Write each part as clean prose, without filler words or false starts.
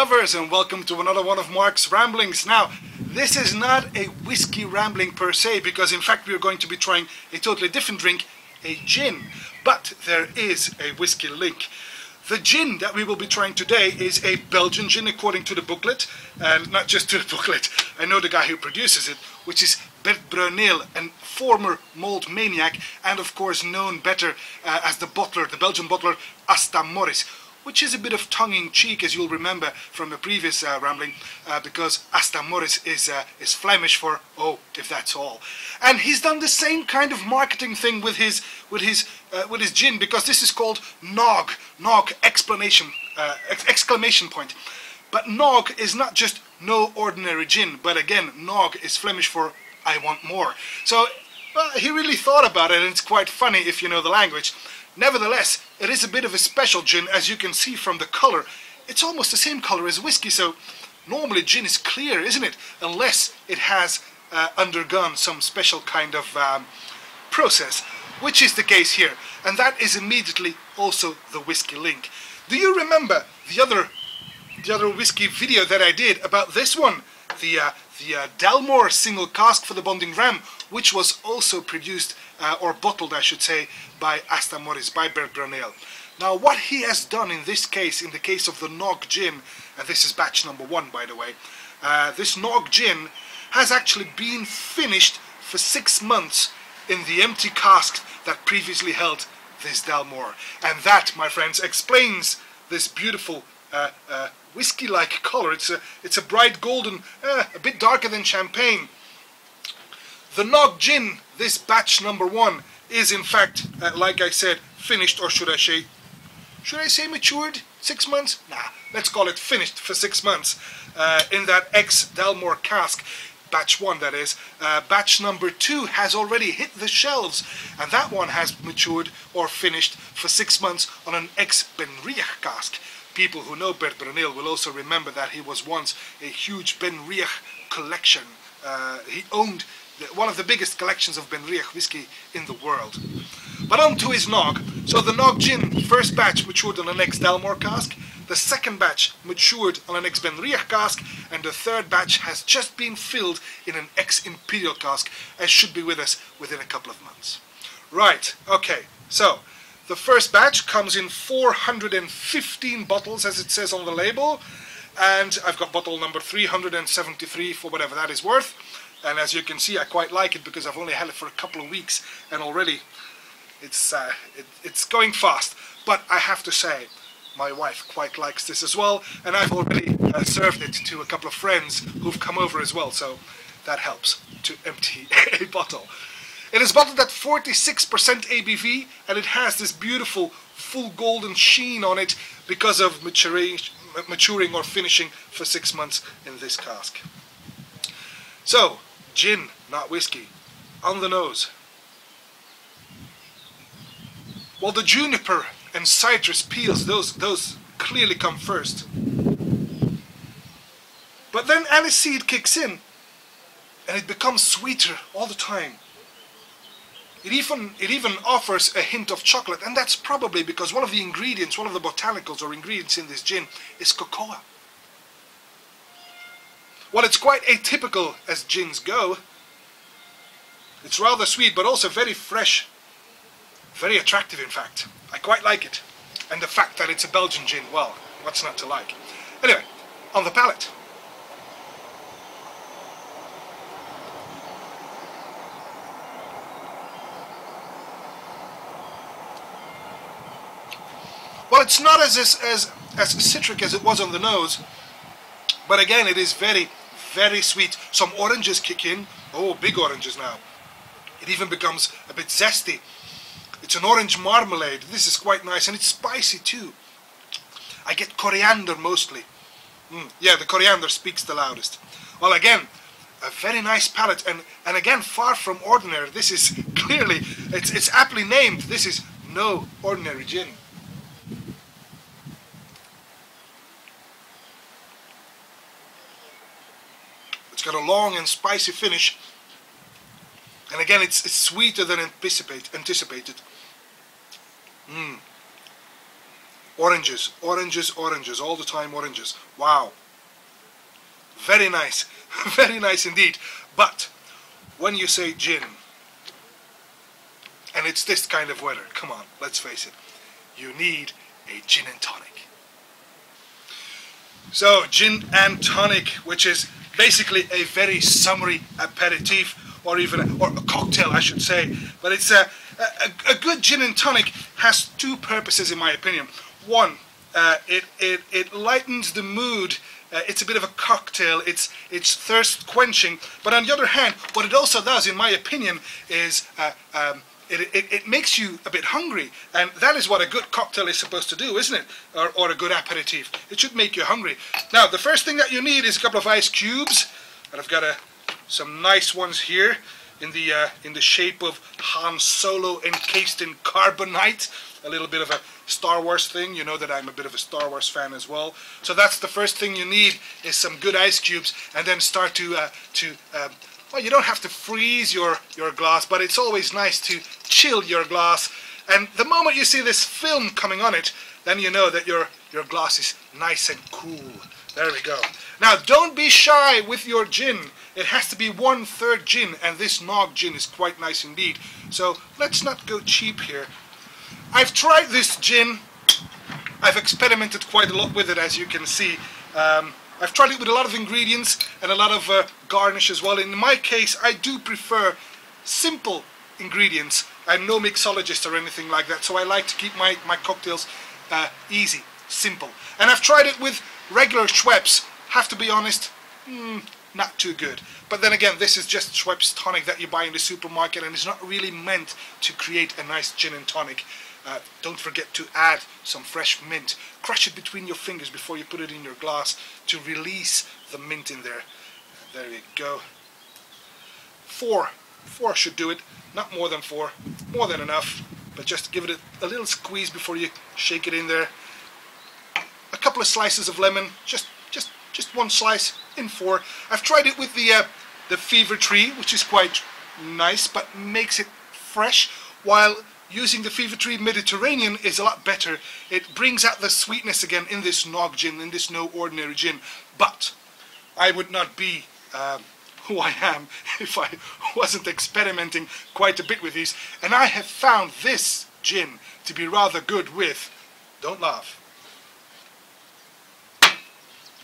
lovers, and welcome to another one of Mark's ramblings. Now, this is not a whiskey rambling per se, because in fact we are going to be trying a totally different drink, a gin. But there is a whiskey link. The gin that we will be trying today is a Belgian gin according to the booklet, and not just to the booklet. I know the guy who produces it, which is Dermul, a former malt maniac, and of course known better as the bottler, the Belgian bottler Asta Morris, which is a bit of tongue-in-cheek, as you'll remember from a previous rambling, because Asta Morris is Flemish for "oh, if that's all." And he's done the same kind of marketing thing with his gin, because this is called NOG, exclamation point. But NOG is not just no ordinary gin, but again, NOG is Flemish for "I want more." So he really thought about it, and it's quite funny if you know the language. Nevertheless, it is a bit of a special gin, as you can see from the color. It's almost the same color as whiskey, so normally gin is clear, isn't it? Unless it has undergone some special kind of process, which is the case here. And that is immediately also the whiskey link. Do you remember the other whiskey video that I did about this one? The Dalmore single cask for the bonding ram, which was also produced, or bottled I should say, by Asta Morris, by Dermul. Now what he has done in this case, in the case of the NOG gin, and this is batch number 1 by the way, this NOG gin has actually been finished for 6 months in the empty cask that previously held this Dalmore. And that, my friends, explains this beautiful whiskey-like color. It's a bright golden, a bit darker than champagne. The NOG gin, this batch number 1, is in fact, like I said, finished, or should I say matured? 6 months? Nah, let's call it finished for 6 months in that ex-Dalmore cask. Batch 1, that is. Batch number 2 has already hit the shelves, and that one has matured or finished for 6 months on an ex-Benriach cask. People who know Dermul will also remember that he was once a huge Benriach collection. He owned one of the biggest collections of Benriach whiskey in the world. But on to his NOG. So the NOG gin, first batch matured on an ex-Dalmore cask, the second batch matured on an ex-Benriach cask, and the third batch has just been filled in an ex-Imperial cask, and should be with us within a couple of months. Right, okay, so the first batch comes in 415 bottles, as it says on the label, and I've got bottle number 373 for whatever that is worth. And as you can see, I quite like it because I've only had it for a couple of weeks, and already it's going fast. But I have to say, my wife quite likes this as well, and I've already served it to a couple of friends who've come over as well, so that helps to empty a bottle. It is bottled at 46% ABV, and it has this beautiful full golden sheen on it because of maturing or finishing for 6 months in this cask. So, gin, not whiskey. On the nose. Well, the juniper and citrus peels, those clearly come first. But then aniseed kicks in, and it becomes sweeter all the time. It even offers a hint of chocolate, and that's probably because one of the ingredients, one of the botanicals or ingredients in this gin is cocoa. Well, it's quite atypical as gins go. It's rather sweet, but also very fresh. Very attractive, in fact. I quite like it. And the fact that it's a Belgian gin, well, what's not to like? Anyway, on the palate. Well, it's not as citric as it was on the nose, but again, it is very, very sweet. Some oranges kick in. Oh, big oranges now. It even becomes a bit zesty. It's an orange marmalade. This is quite nice, and it's spicy too. I get coriander mostly. Yeah, the coriander speaks the loudest. Well, again, a very nice palate, and again, far from ordinary. This is clearly, it's aptly named. This is no ordinary gin. It's got a long and spicy finish, and again it's sweeter than anticipated. Oranges, oranges, oranges, all the time oranges. Wow. Very nice. Very nice indeed. But when you say gin, and it's this kind of weather, come on, let's face it, you need a gin and tonic. So, gin and tonic, which is basically a very summery aperitif, or even or a cocktail, I should say. But it's a good gin and tonic has two purposes, in my opinion. One, it lightens the mood. It's a bit of a cocktail. It's thirst quenching. But on the other hand, what it also does, in my opinion, is it makes you a bit hungry, and that is what a good cocktail is supposed to do, isn't it? Or a good aperitif. It should make you hungry. Now, the first thing that you need is a couple of ice cubes, and I've got some nice ones here in the shape of Han Solo encased in carbonite. A little bit of a Star Wars thing. You know that I'm a bit of a Star Wars fan as well. So that's the first thing you need, is some good ice cubes, and then start well, you don't have to freeze your glass, but it's always nice to chill your glass. And the moment you see this film coming on it, then you know that your glass is nice and cool. There we go. Now, don't be shy with your gin. It has to be 1/3 gin, and this NOG gin is quite nice indeed. So let's not go cheap here. I've tried this gin. I've experimented quite a lot with it, as you can see. I've tried it with a lot of ingredients and a lot of garnish as well. In my case, I do prefer simple ingredients. I'm no mixologist or anything like that, so I like to keep my cocktails easy, simple. And I've tried it with regular Schweppes. Have to be honest, not too good. But then again, this is just Schweppes tonic that you buy in the supermarket, and it's not really meant to create a nice gin and tonic. Don't forget to add some fresh mint. Crush it between your fingers before you put it in your glass to release the mint in there. There you go. Four should do it. Not more than 4. More than enough. But just give it a little squeeze before you shake it in there. A couple of slices of lemon. Just one slice in 4. I've tried it with the Fever Tree, which is quite nice, but makes it fresh, while using the Fever Tree Mediterranean is a lot better. It brings out the sweetness again in this NOG gin, in this No Ordinary gin. But I would not be who I am if I wasn't experimenting quite a bit with these. And I have found this gin to be rather good with, don't laugh,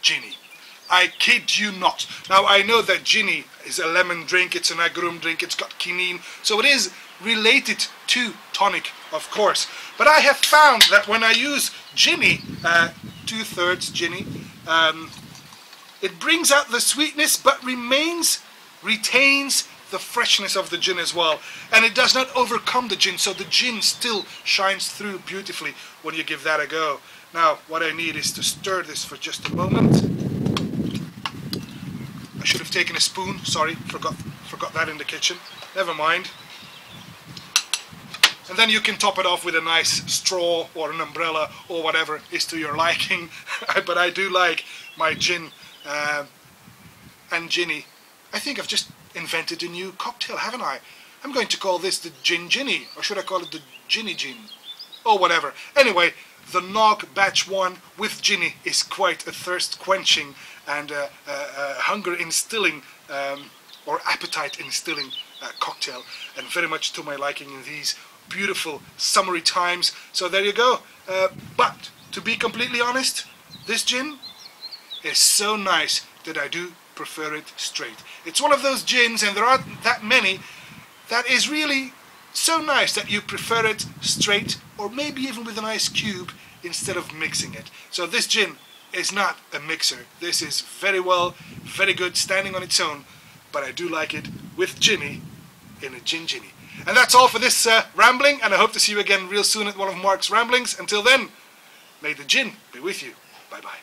ginny. I kid you not. Now, I know that ginny is a lemon drink, it's an agrum drink, it's got quinine, so it is related to tonic, of course. But I have found that when I use ginny, 2/3 ginny, it brings out the sweetness but retains the freshness of the gin as well. And it does not overcome the gin, so the gin still shines through beautifully when you give that a go. Now, what I need is to stir this for just a moment. I should have taken a spoon, sorry, forgot that in the kitchen. Never mind. And then you can top it off with a nice straw or an umbrella or whatever is to your liking. But I do like my gin and ginny. I think I've just invented a new cocktail, haven't I? I'm going to call this the Gin Ginny, or should I call it the Ginny Gin? Or whatever. Anyway, the NOG Batch 1 with ginny is quite a thirst quenching and hunger instilling or appetite instilling cocktail, and very much to my liking in these beautiful summery times. So there you go. But to be completely honest, this gin is so nice that I do prefer it straight. It's one of those gins, and there aren't that many, that is really so nice that you prefer it straight, or maybe even with an ice cube instead of mixing it. So this gin is not a mixer. This is very good standing on its own, but I do like it with ginny in a gin ginny. And that's all for this rambling, and I hope to see you again real soon at one of Mark's ramblings. Until then, may the gin be with you. Bye bye.